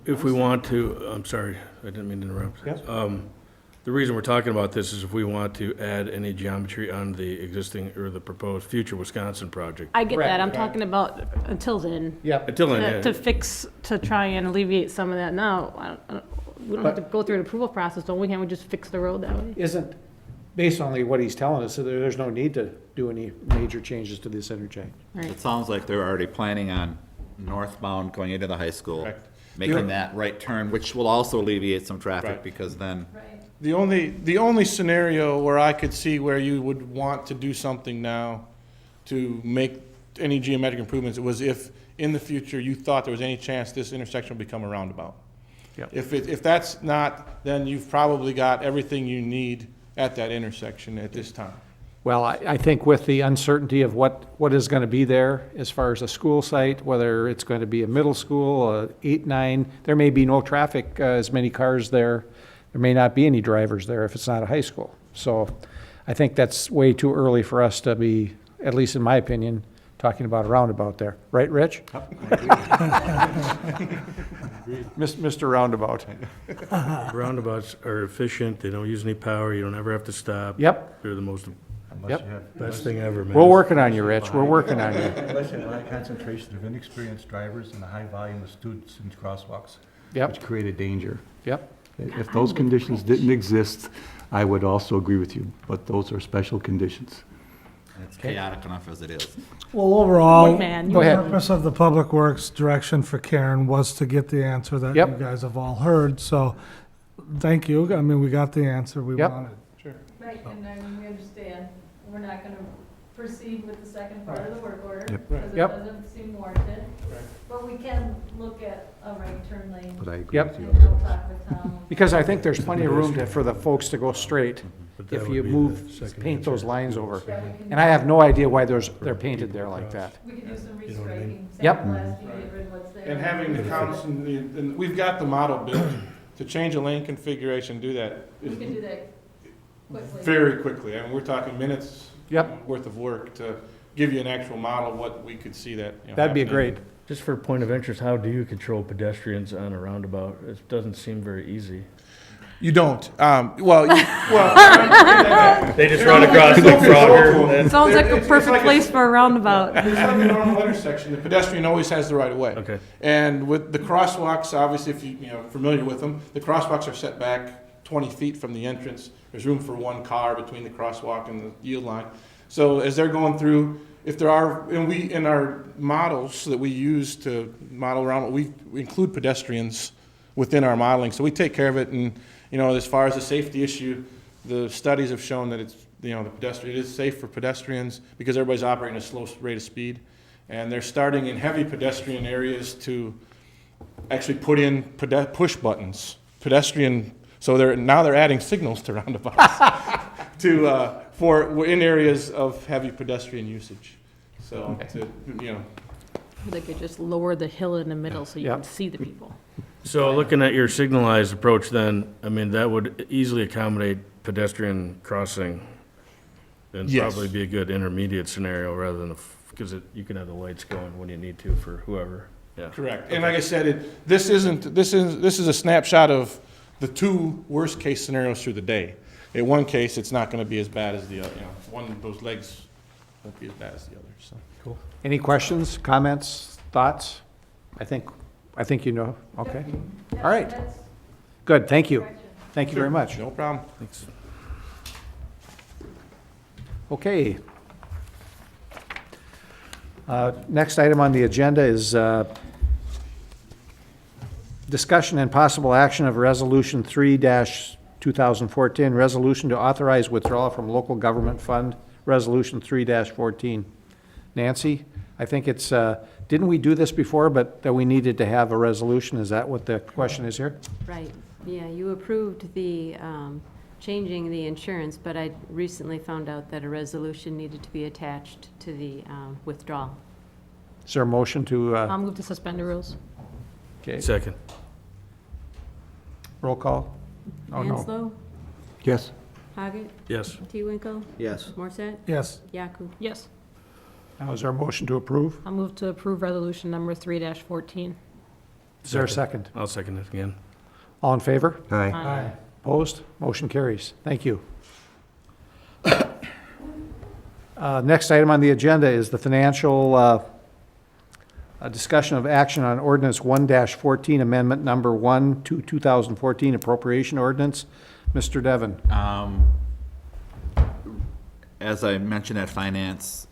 If we want to, I'm sorry, I didn't mean to interrupt. Yep. The reason we're talking about this is if we want to add any geometry on the existing or the proposed future Wisconsin project. I get Correct, that, I'm right. talking about until then. Yep. Until then, To yeah. fix, to try and alleviate some of that now. We don't have to go through an approval process, don't we? Can't we just fix the road that way? Isn't, based on what he's telling us, so there's no need to do any major changes to this interchange. Right. It sounds like they're already planning on northbound going into the high school, Correct. making that right turn, which will also alleviate some traffic, Right. because then, Right. The only scenario where I could see where you would want to do something now to make any geometric improvements was if, in the future, you thought there was any chance this intersection would become a roundabout. Yep. If that's not, then you've probably got everything you need at that intersection at this time. Well, I think with the uncertainty of what is going to be there as far as a school site, whether it's going to be a middle school, 8, 9, there may be no traffic, as many cars there. There may not be any drivers there if it's not a high school. So I think that's way too early for us to be, at least in my opinion, talking about a roundabout there. Right, Rich? Mr. Roundabout. Roundabouts are efficient, they don't use any power, you don't ever have to stop. Yep. They're the most, Yep. best thing ever, man. We're working on you, Rich. We're working on you. Unless you have a high concentration of inexperienced drivers and a high volume of students in crosswalks, Yep, which create a danger. yep. If those conditions didn't exist, I would also agree with you, but those are special conditions. it's chaotic enough as it is. Well, overall, Man, the Go ahead. purpose of the Public Works direction for Karen was to get the answer that Yep. you guys have all heard, so thank you. I mean, we got the answer we Yep. wanted. Right, and I mean, we understand, we're not gonna proceed with the second part of the work order, Yep. because it Yep. doesn't seem warranted. But we can look at a right turn lane, But I agree Yep. with you. and we'll talk with Tom. Because I think there's plenty of room for the folks to go straight But that if would you be move, the second paint answer. those lines over. Yeah, we can- And I have no idea why they're painted there like that. We could do some You know what I mean? restriping, Yep. sandblasting, get rid of what's there. And having the counts, and we've got the model built, to change a lane configuration, do that We is can do that quickly. very quickly. I mean, we're talking minutes Yep, worth of work to give you an actual model of what we could see that, you know, that'd be happening. great. Just for a point of interest, how do you control pedestrians on a roundabout? It doesn't seem very easy. You don't. Well, They just run across like Frogger. Sounds like a It's perfect like a- place for a roundabout. it's like a normal intersection. The pedestrian always has the right of way. Okay. And with the crosswalks, obviously, if you know, familiar with them, the crosswalks are set back 20 feet from the entrance. There's room for one car between the crosswalk and the yield line. So as they're going through, if there are, and we, in our models that we use to model around, we include pedestrians within our modeling, so we take care of it, and, you know, as far as the safety issue, the studies have shown that it's, you know, it is safe for pedestrians, because everybody's operating at a slow rate of speed, and they're starting in heavy pedestrian areas to actually put in push buttons, pedestrian, so they're adding signals to roundabouts for in areas of heavy pedestrian usage. So, you know. They could just lower the hill in the middle so you Yeah. can see the people. So looking at your signalized approach then, I mean, that would easily accommodate pedestrian crossing and Yes. probably be a good intermediate scenario rather than, because you can have the lights going when you need to for whoever. Yeah. Correct. And like I said, this is a snapshot of the two worst-case scenarios through the day. In one case, it's not gonna be as bad as the other, you know, one of those legs won't be as bad as the other, so. Cool. Any questions, comments, thoughts? I think you know, okay. All right, good, thank you. Thank you very much. No problem. Thanks. Okay. Next item on the agenda is discussion and possible action of Resolution 3-2014, resolution to authorize withdrawal from local government fund, Resolution 3-14. Nancy, I think it's, didn't we do this before, but that we needed to have a resolution? Is that what the question is here? Right, yeah, you approved the, changing the insurance, but I recently found out that a resolution needed to be attached to the withdrawal. Is there a motion to, I'll move to suspend the rules. okay, Second. roll call? Oh, no. Anslow, Yes. Haggett, Yes. T-Winkle, Yes. Morset, Yes. Yaku. Yes, Now, is there a motion to approve? I'll move to approve resolution number 3-14. Is there a second? I'll second it again. All in favor? Aye. Aye. Opposed? Motion carries. Thank you. Next item on the agenda is the financial, a discussion of action on ordinance 1-14, amendment number 1 to 2014 appropriation ordinance. Mr. Devon. As I mentioned at finance,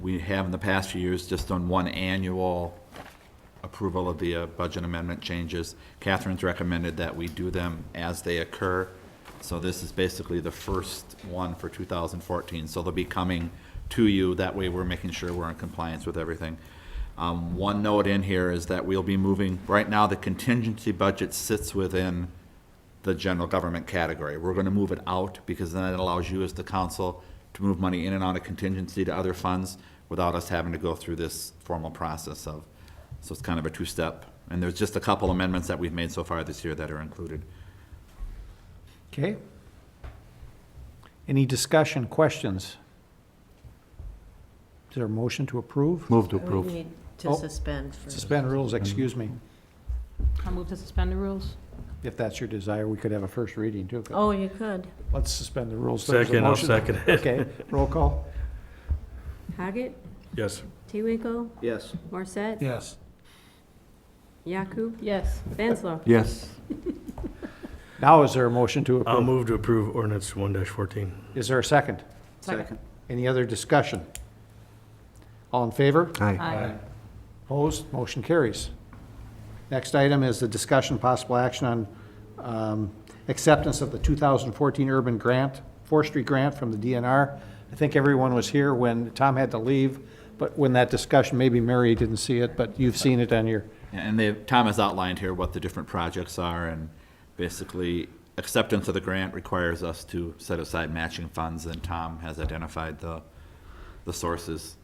we have in the past few years just done one annual approval of the budget amendment changes. Catherine's recommended that we do them as they occur. So this is basically the first one for 2014. So they'll be coming to you. That way we're making sure we're in compliance with everything. One note in here is that we'll be moving, right now the contingency budget sits within the general government category. We're going to move it out because then it allows you as the council to move money in and out of contingency to other funds without us having to go through this formal process of, so it's kind of a two-step. And there's just a couple amendments that we've made so far this year that are included. Okay. Any discussion, questions? Is there a motion to approve? Move to We approve. need to Oh. suspend first. Suspend rules, excuse me. I'll move to suspend the rules. If that's your desire, we could have a first reading too. Oh, you could. Let's suspend the rules. There's a Second, I'll motion. second it. Okay, roll call. Haggett, Yes. T-Winkle, Yes. Morset, Yes. Yaku, Yes, Vanslo. Yes. Now is there a motion to I'll approve? move to approve ordinance 1-14. Is there a second? Second. Any other discussion? All in favor? Aye. aye. Opposed? Motion carries. Next item is the discussion possible action on acceptance of the 2014 urban grant, forestry grant from the DNR. I think everyone was here when Tom had to leave, but when that discussion, maybe Mary didn't see it, but you've seen it on your, And Tom has outlined here what the different projects are, and basically, acceptance of the grant requires us to set aside matching funds, and Tom has identified the sources.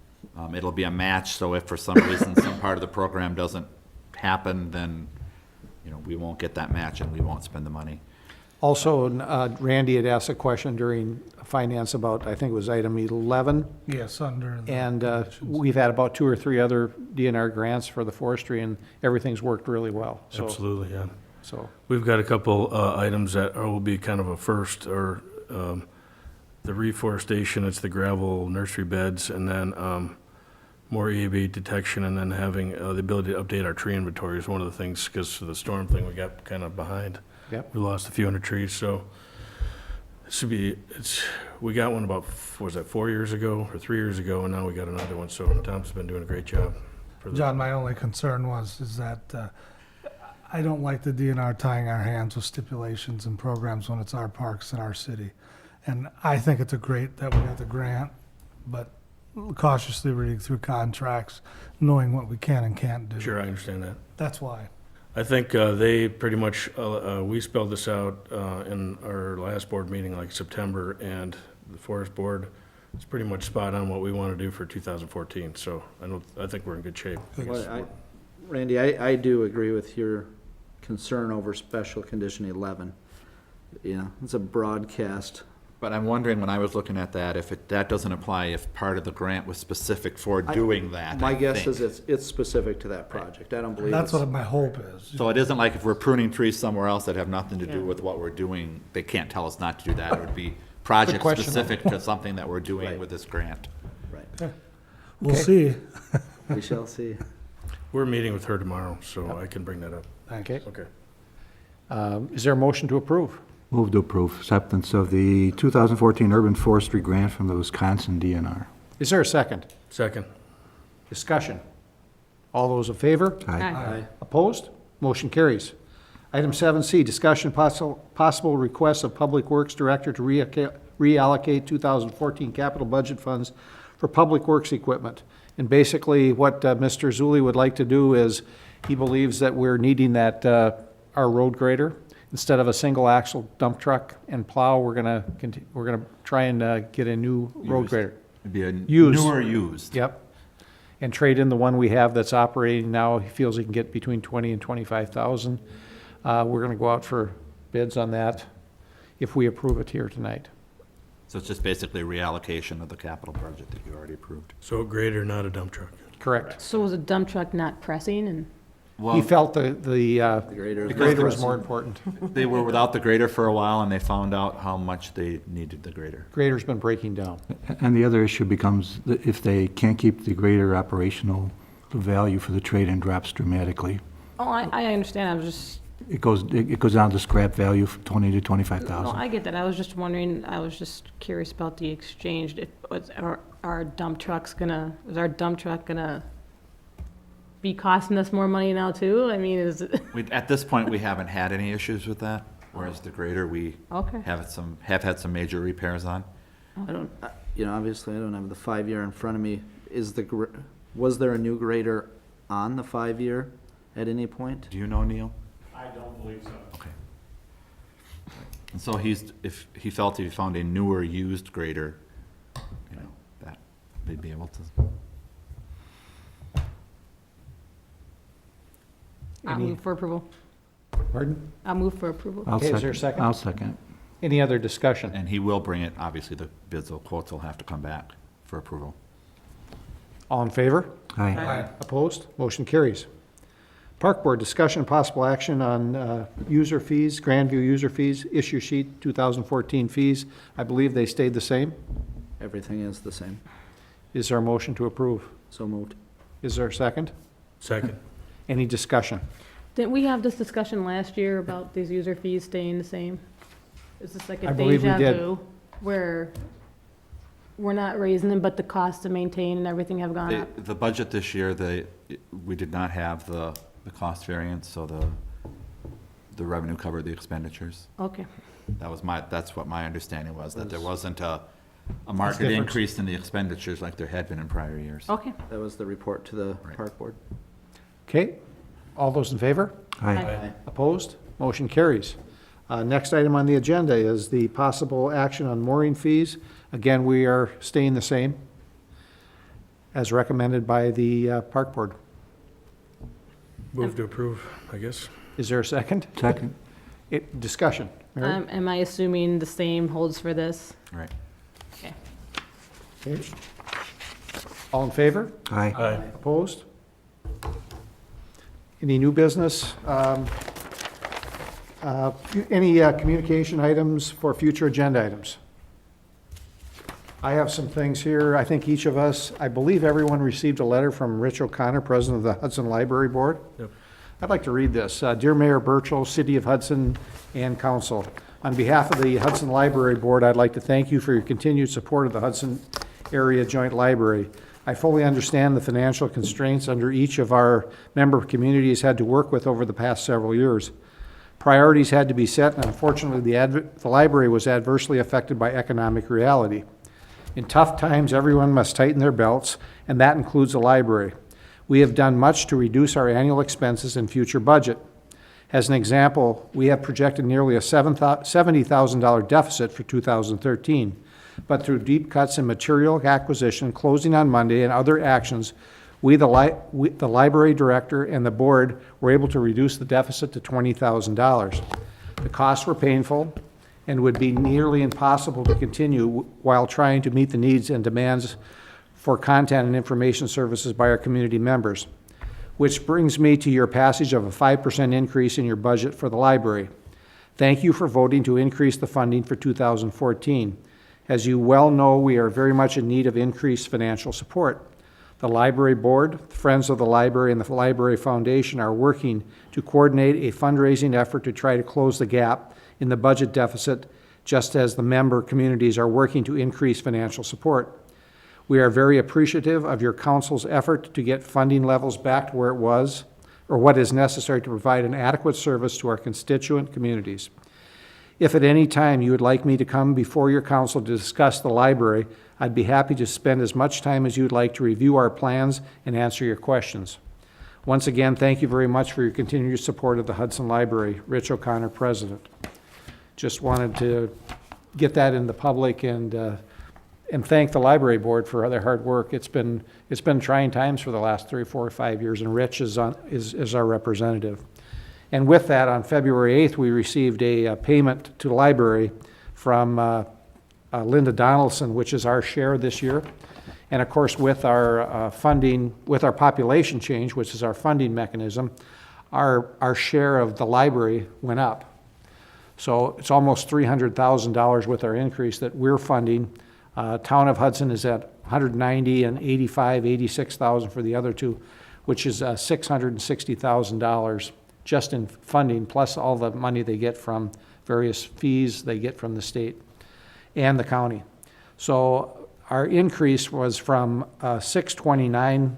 It'll be a match, so if for some reason some part of the program doesn't happen, then, you know, we won't get that match and we won't spend the money. also, Randy had asked a question during finance about, I think it was item 11, Yes, under. the- and we've had about 2 or 3 other DNR grants for the forestry, and everything's worked really well. So- Absolutely, yeah. So, We've got a couple items that will be kind of a first, or the reforestation, it's the gravel nursery beds, and then more EAB detection, and then having the ability to update our tree inventory is one of the things, because of the storm thing, we got kind of behind. Yep. We lost a few hundred trees, so We got one about, was that 4 years ago or 3 years ago, and now we got another one, so Tom's been doing a great job. John, my only concern is that I don't like the DNR tying our hands with stipulations and programs when it's our parks in our city. And I think it's great that we got the grant, but cautiously reading through contracts, knowing what we can and can't do. Sure, I understand that. That's why. I think they pretty much, we spelled this out in our last board meeting, like September, and the Forest Board is pretty much spot on what we want to do for 2014, so I think we're in good shape. Randy, I do agree with your concern over special condition 11. Yeah, it's a broadcast. But I'm wondering, when I was looking at that, if that doesn't apply, if part of the grant was specific for doing that. My I guess think. is it's specific to that project. I don't believe That's it's. what my hope is. So it isn't like if we're pruning trees somewhere else that have nothing to do with what we're doing, they can't tell us not to do that. It would be project question. specific to something that we're doing Right. with this grant. Right. We'll see. We shall see. We're meeting with her tomorrow, so I can bring that up. Okay. Okay. Is there a motion to approve? Move to approve acceptance of the 2014 Urban Forestry Grant from the Wisconsin DNR. Is there a second? Second. Discussion. All those in favor? Aye. Aye. Opposed? Motion carries. Item 7C, discussion possible request of Public Works Director to reallocate 2014 capital budget funds for public works equipment. And basically, what Mr. Zulli would like to do is, he believes that we're needing that, our road grader. Instead of a single axle dump truck and plow, we're gonna try and get a new road Used. grader. It'd be a Used. newer used. Yep. And trade in the one we have that's operating now. He feels he can get between 20 and 25,000. We're gonna go out for bids on that if we approve it here tonight. So it's just basically reallocation of the capital budget that you already approved. So a grader, not a dump truck. Correct. So was a dump truck not pressing and? He felt the grader is grader was pressing. more important. They were without the grader for a while, and they found out how much they needed the grader. Grader's been breaking down. And the other issue becomes that if they can't keep the grader operational, the value for the trade-in drops dramatically. Oh, I understand, I was just, It goes down to scrap value from 20 to no, 25,000. I get that, I was just wondering, I was just curious about the exchange. Is our dump truck gonna be costing us more money now too? I mean, is it, At this point, we haven't had any issues with that, whereas the grader, we okay. have had some major repairs on. I don't, Obviously, I don't have the 5-year in front of me. Was there a new grader on the 5-year at any point? Do you know, Neil? I don't believe so. Okay. And so if he felt he found a newer used grader, that they'd be able to. I'll move for approval. Pardon? I'll move for approval. Okay, is there a second? I'll second. Any other discussion? And he will bring it, obviously, the bids or quotes will have to come back for approval. All in favor? Aye. Opposed? Motion carries. Park Board, discussion and possible action on user fees, Grandview user fees, issue sheet 2014 fees. I believe they stayed the same. Everything is the same. Is there a motion to approve? So moved. Is there a second? Second. Any discussion? Didn't we have this discussion last year about these user fees staying the same? Is this like I a believe we deja did. vu? Where we're not raising them, but the cost to maintain and everything have gone up? The budget this year, we did not have the cost variance, so the revenue covered the expenditures. Okay, That's what my understanding was, that there wasn't a market different. increase in the expenditures like there had been in prior years. okay. That was the report to the Right. park board. Okay, all those in favor? Aye. Opposed? Motion carries. Next item on the agenda is the possible action on mooring fees. Again, we are staying the same as recommended by the Park Board. Move to approve, I guess. Is there a second? Second. Discussion. Mary? Am I assuming the same holds for this? Right. Okay. Okay. All in favor? Aye. Aye. Opposed? Any new business? Any communication items for future agenda items? I have some things here. I think each of us, I believe everyone received a letter from Rich O'Connor, President of the Hudson Library Board. Yep. I'd like to read this. Dear Mayor Burchell, City of Hudson, and Council, On behalf of the Hudson Library Board, I'd like to thank you for your continued support of the Hudson Area Joint Library. I fully understand the financial constraints under each of our member communities had to work with over the past several years. Priorities had to be set, and unfortunately, the library was adversely affected by economic reality. In tough times, everyone must tighten their belts, and that includes the library. We have done much to reduce our annual expenses and future budget. As an example, we have projected nearly a $70,000 deficit for 2013, but through deep cuts in material acquisition, closing on Monday, and other actions, the library director and the board were able to reduce the deficit to $20,000. The costs were painful and would be nearly impossible to continue while trying to meet the needs and demands for content and information services by our community members. Which brings me to your passage of a 5% increase in your budget for the library. Thank you for voting to increase the funding for 2014. As you well know, we are very much in need of increased financial support. The Library Board, Friends of the Library, and the Library Foundation are working to coordinate a fundraising effort to try to close the gap in the budget deficit, just as the member communities are working to increase financial support. We are very appreciative of your council's effort to get funding levels back to where it was, or what is necessary to provide an adequate service to our constituent communities. If at any time you would like me to come before your council to discuss the library, I'd be happy to spend as much time as you'd like to review our plans and answer your questions. Once again, thank you very much for your continued support of the Hudson Library. Rich O'Connor, President. Just wanted to get that in the public and thank the library board for their hard work. It's been trying times for the last 3, 4, or 5 years, and Rich is our representative. And with that, on February 8th, we received a payment to the library from Linda Donaldson, which is our share this year. And of course, with our funding, with our population change, which is our funding mechanism, our share of the library went up. So it's almost $300,000 with our increase that we're funding. Town of Hudson is at 190 and 85, 86,000 for the other two, which is $660,000 just in funding, plus all the money they get from various fees they get from the state and the county. So our increase was from 629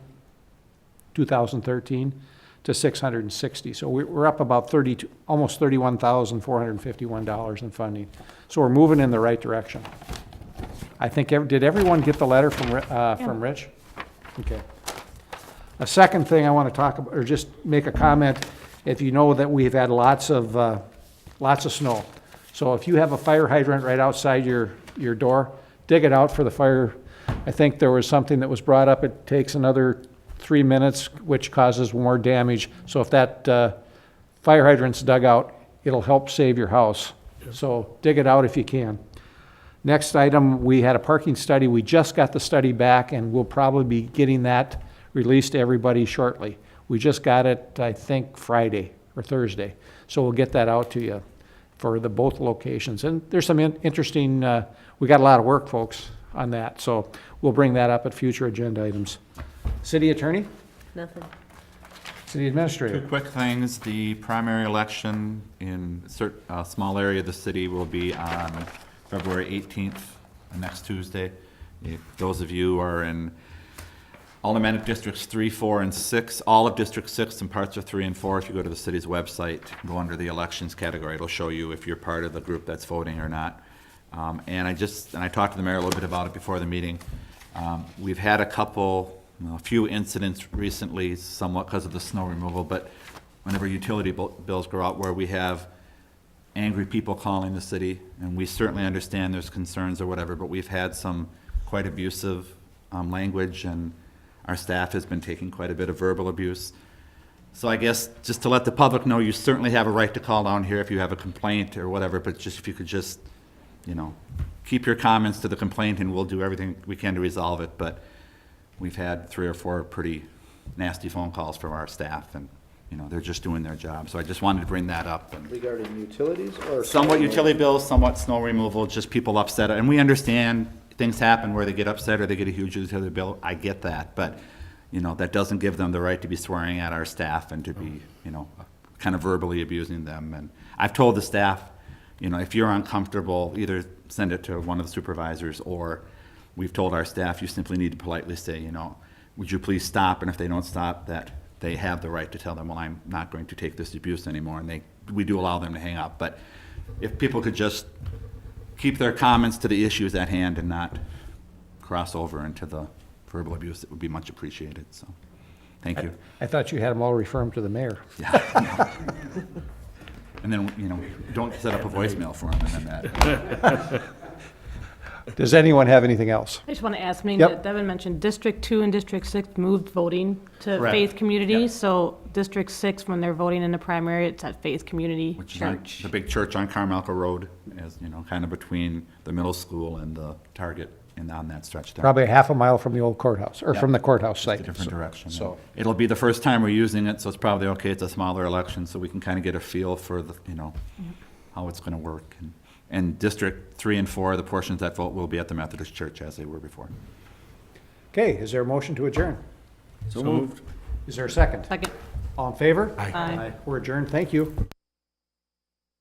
2013 to 660. So we're up about almost $31,451 in funding. So we're moving in the right direction. I think, did everyone get the letter from Rich? Okay. A second thing I want to talk about, or just make a comment, if you know that we've had lots of snow. So if you have a fire hydrant right outside your door, dig it out for the fire. I think there was something that was brought up, it takes another 3 minutes, which causes more damage. So if that fire hydrant's dug out, it'll help save your house. So dig it out if you can. Next item, we had a parking study. We just got the study back, and we'll probably be getting that released to everybody shortly. We just got it, I think, Friday or Thursday. So we'll get that out to you for both locations. And there's some interesting, we got a lot of work, folks, on that. So we'll bring that up at future agenda items. City Attorney? Nothing. City Administrator? Two quick things. The primary election in a small area of the city will be on February 18th, next Tuesday. If those of you are in Aldermanic Districts 3, 4, and 6, all of District 6 and parts of 3 and 4, if you go to the city's website, go under the elections category, it'll show you if you're part of the group that's voting or not. And I talked to the mayor a little bit about it before the meeting. We've had a few incidents recently, somewhat because of the snow removal, but whenever utility bills go out where we have angry people calling the city, and we certainly understand there's concerns or whatever, but we've had some quite abusive language, and our staff has been taking quite a bit of verbal abuse. So I guess just to let the public know, you certainly have a right to call down here if you have a complaint or whatever, but just if you could just, keep your comments to the complaint, and we'll do everything we can to resolve it. But we've had 3 or 4 pretty nasty phone calls from our staff, and they're just doing their job. So I just wanted to bring that up. And Regarding utilities or? somewhat utility bills, somewhat snow removal, just people upset. And we understand things happen where they get upset or they get a huge utility bill. I get that. But, that doesn't give them the right to be swearing at our staff and to be, kind of verbally abusing them. And I've told the staff, you know, if you're uncomfortable, either send it to one of the supervisors, or we've told our staff, you simply need to politely say, you know, would you please stop? And if they don't stop, that they have the right to tell them, well, I'm not going to take this abuse anymore, and we do allow them to hang up. But if people could just keep their comments to the issues at hand and not cross over into the verbal abuse, it would be much appreciated, so, thank you. I thought you had them all referred to the mayor. Yeah. And then, you know, don't set up a voicemail for them, and then that. Does anyone have anything else? I just want to ask, I mean, Yep. Devin mentioned District 2 and District 6 moved voting to Correct. Faith Community. Yep. So District 6, when they're voting in the primary, it's at Faith Community Which is on Church. the big church on Carmichael Road, as, you know, kind of between the middle school and the Target, and on that stretch there. Probably a half a mile from the old courthouse, or Yeah. from the courthouse Just site. a different direction. So, It'll be the first time we're using it, so it's probably okay. It's a smaller election, so we can kind of get a feel for the, you know, how it's going to work. And District 3 and 4, the portions that vote will be at the Methodist Church as they were before. okay, is there a motion to adjourn? So moved. Is there a second? Second. All in favor? Aye. We're adjourned, thank you.